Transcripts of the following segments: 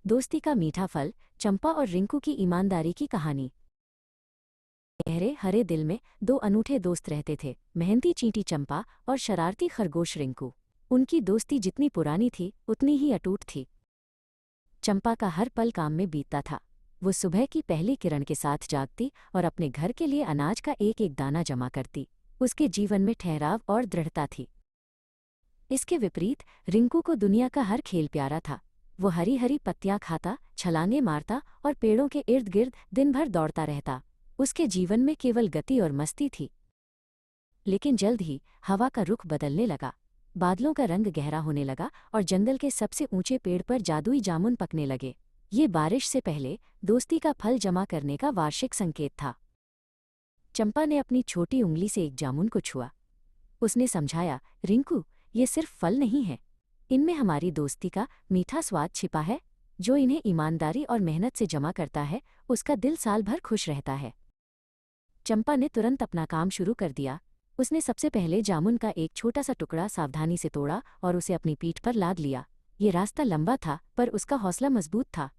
दोस्ती का मीठा फल, चंपा और रिंकू की ईमानदारी की कहानी। गहरे हरे दिल में दो अनूठे दोस्त रहते थे, मेहनती चींटी चंपा और शरारती खरगोश रिंकू। उनकी दोस्ती जितनी पुरानी थी उतनी ही अटूट थी। चंपा का हर पल काम में बीतता था। वो सुबह की पहली किरण के साथ जागती और अपने घर के लिए अनाज का एक एक दाना जमा करती। उसके जीवन में ठहराव और दृढ़ता थी। इसके विपरीत रिंकू को दुनिया का हर खेल प्यारा था। वो हरी हरी पत्तियां खाता, छलांगे मारता और पेड़ों के इर्द गिर्द दिन भर दौड़ता रहता। उसके जीवन में केवल गति और मस्ती थी। लेकिन जल्द ही हवा का रुख बदलने लगा। बादलों का रंग गहरा होने लगा और जंगल के सबसे ऊंचे पेड़ पर जादुई जामुन पकने लगे। ये बारिश से पहले दोस्ती का फल जमा करने का वार्षिक संकेत था। चंपा ने अपनी छोटी उंगली से एक जामुन को छुआ। उसने समझाया, रिंकू, ये सिर्फ फल नहीं है, इनमें हमारी दोस्ती का मीठा स्वाद छिपा है। जो इन्हें ईमानदारी और मेहनत से जमा करता है, उसका दिल साल भर खुश रहता है। चंपा ने तुरंत अपना काम शुरू कर दिया। उसने सबसे पहले जामुन का एक छोटा सा टुकड़ा सावधानी से तोड़ा और उसे अपनी पीठ पर लाद लिया। ये रास्ता लंबा था, पर उसका हौसला मजबूत था।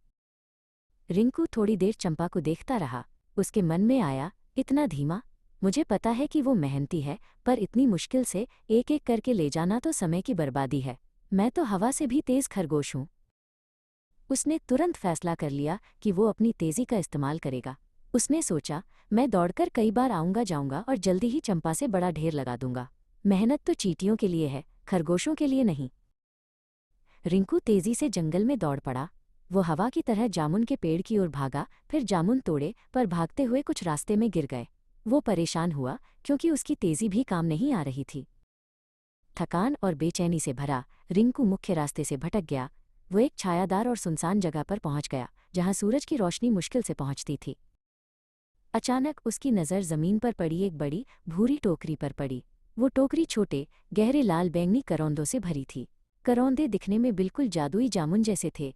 रिंकू थोड़ी देर चंपा को देखता रहा। उसके मन में आया, इतना धीमा? मुझे पता है कि वो मेहनती है, पर इतनी मुश्किल से एक एक करके ले जाना तो समय की बर्बादी है। मैं तो हवा से भी तेज खरगोश हूँ। उसने तुरंत फैसला कर लिया कि वो अपनी तेजी का इस्तेमाल करेगा। उसने सोचा, मैं दौड़कर कई बार आऊंगा जाऊंगा और जल्दी ही चंपा से बड़ा ढेर लगा दूंगा। मेहनत तो चींटियों के लिए है, खरगोशों के लिए नहीं। रिंकू तेजी से जंगल में दौड़ पड़ा। वो हवा की तरह जामुन के पेड़ की ओर भागा, फिर जामुन तोड़े, पर भागते हुए कुछ रास्ते में गिर गए। वो परेशान हुआ, क्योंकि उसकी तेजी भी काम नहीं आ रही थी। थकान और बेचैनी से भरा, रिंकू मुख्य रास्ते से भटक गया। वो एक छायादार और सुनसान जगह पर पहुंच गया, जहां सूरज की रोशनी मुश्किल से पहुंचती थी। अचानक उसकी नज़र जमीन पर पड़ी एक बड़ी भूरी टोकरी पर पड़ी। वो टोकरी छोटे, गहरे लाल बैंगनी करौंदों से भरी थी। करौंदे दिखने में बिल्कुल जादुई जामुन जैसे थे।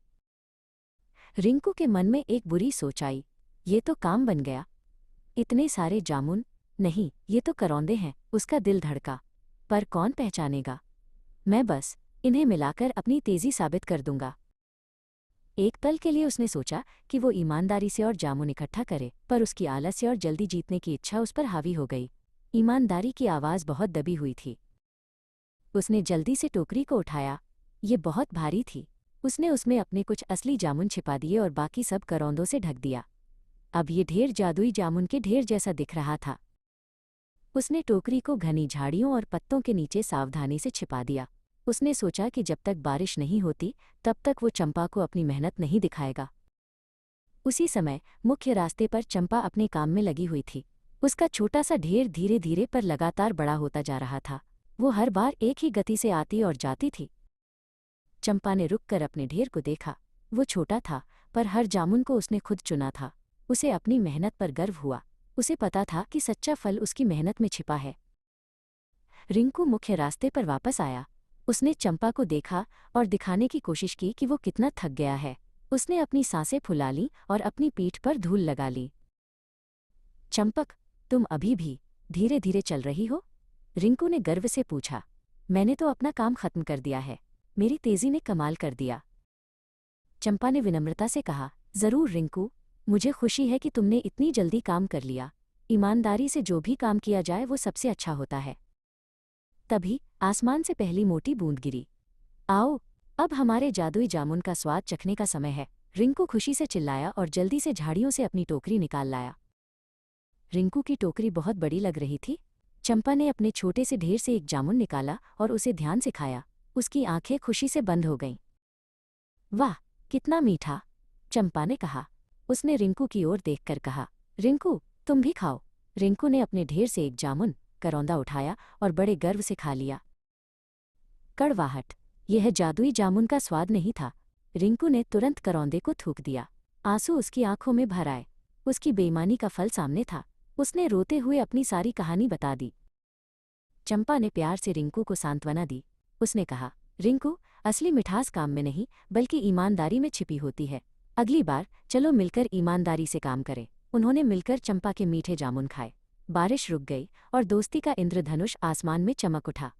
रिंकू के मन में एक बुरी सोच आई, ये तो काम बन गया। इतने सारे जामुन? नहीं, ये तो करौंदे हैं। उसका दिल धड़का। पर कौन पहचानेगा? मैं बस इन्हें मिलाकर अपनी तेजी साबित कर दूंगा। एक पल के लिए उसने सोचा कि वो ईमानदारी से और जामुन इकट्ठा करे, पर उसकी आलस्य और जल्दी जीतने की इच्छा उस पर हावी हो गई। ईमानदारी की आवाज़ बहुत दबी हुई थी। उसने जल्दी से टोकरी को उठाया। ये बहुत भारी थी। उसने उसमें अपने कुछ असली जामुन छिपा दिए और बाकी सब करौंदों से ढक दिया। अब ये ढेर जादुई जामुन के ढेर जैसा दिख रहा था। उसने टोकरी को घनी झाड़ियों और पत्तों के नीचे सावधानी से छिपा दिया। उसने सोचा कि जब तक बारिश नहीं होती, तब तक वो चंपा को अपनी मेहनत नहीं दिखाएगा। उसी समय मुख्य रास्ते पर चंपा अपने काम में लगी हुई थी। उसका छोटा सा ढेर धीरे धीरे पर लगातार बड़ा होता जा रहा था। वो हर बार एक ही गति से आती और जाती थी। चंपा ने रुककर अपने ढेर को देखा। वो छोटा था, पर हर जामुन को उसने खुद चुना था। उसे अपनी मेहनत पर गर्व हुआ। उसे पता था कि सच्चा फल उसकी मेहनत में छिपा है। रिंकू मुख्य रास्ते पर वापस आया। उसने चंपा को देखा और दिखाने की कोशिश की कि वो कितना थक गया है। उसने अपनी सांसें फुला लीं और अपनी पीठ पर धूल लगा ली। चंपक, तुम अभी भी धीरे धीरे चल रही हो? रिंकू ने गर्व से पूछा। मैंने तो अपना काम खत्म कर दिया है। मेरी तेजी ने कमाल कर दिया। चंपा ने विनम्रता से कहा, जरूर रिंकू, मुझे खुशी है कि तुमने इतनी जल्दी काम कर लिया। ईमानदारी से जो भी काम किया जाए वो सबसे अच्छा होता है। तभी आसमान से पहली मोटी बूंद गिरी। आओ, अब हमारे जादुई जामुन का स्वाद चखने का समय है। रिंकू खुशी से चिल्लाया और जल्दी से झाड़ियों से अपनी टोकरी निकाल लाया। रिंकू की टोकरी बहुत बड़ी लग रही थी। चंपा ने अपने छोटे से ढेर से एक जामुन निकाला और उसे ध्यान से खाया। उसकी आंखें खुशी से बंद हो गईं। वाह, कितना मीठा! चंपा ने कहा। उसने रिंकू की ओर देखकर कहा, रिंकू, तुम भी खाओ। रिंकू ने अपने ढेर से एक जामुन करौंदा उठाया और बड़े गर्व से खा लिया। कड़वाहट! यह जादुई जामुन का स्वाद नहीं था। रिंकू ने तुरंत करौंदे को थूक दिया। आंसू उसकी आंखों में भर आए। उसकी बेईमानी का फल सामने था। उसने रोते हुए अपनी सारी कहानी बता दी। चंपा ने प्यार से रिंकू को सांत्वना दी। उसने कहा, रिंकू, असली मिठास काम में नहीं, बल्कि ईमानदारी में छिपी होती है। अगली बार चलो मिलकर ईमानदारी से काम करें। उन्होंने मिलकर चंपा के मीठे जामुन खाए। बारिश रुक गई और दोस्ती का इंद्रधनुष आसमान में चमक उठा।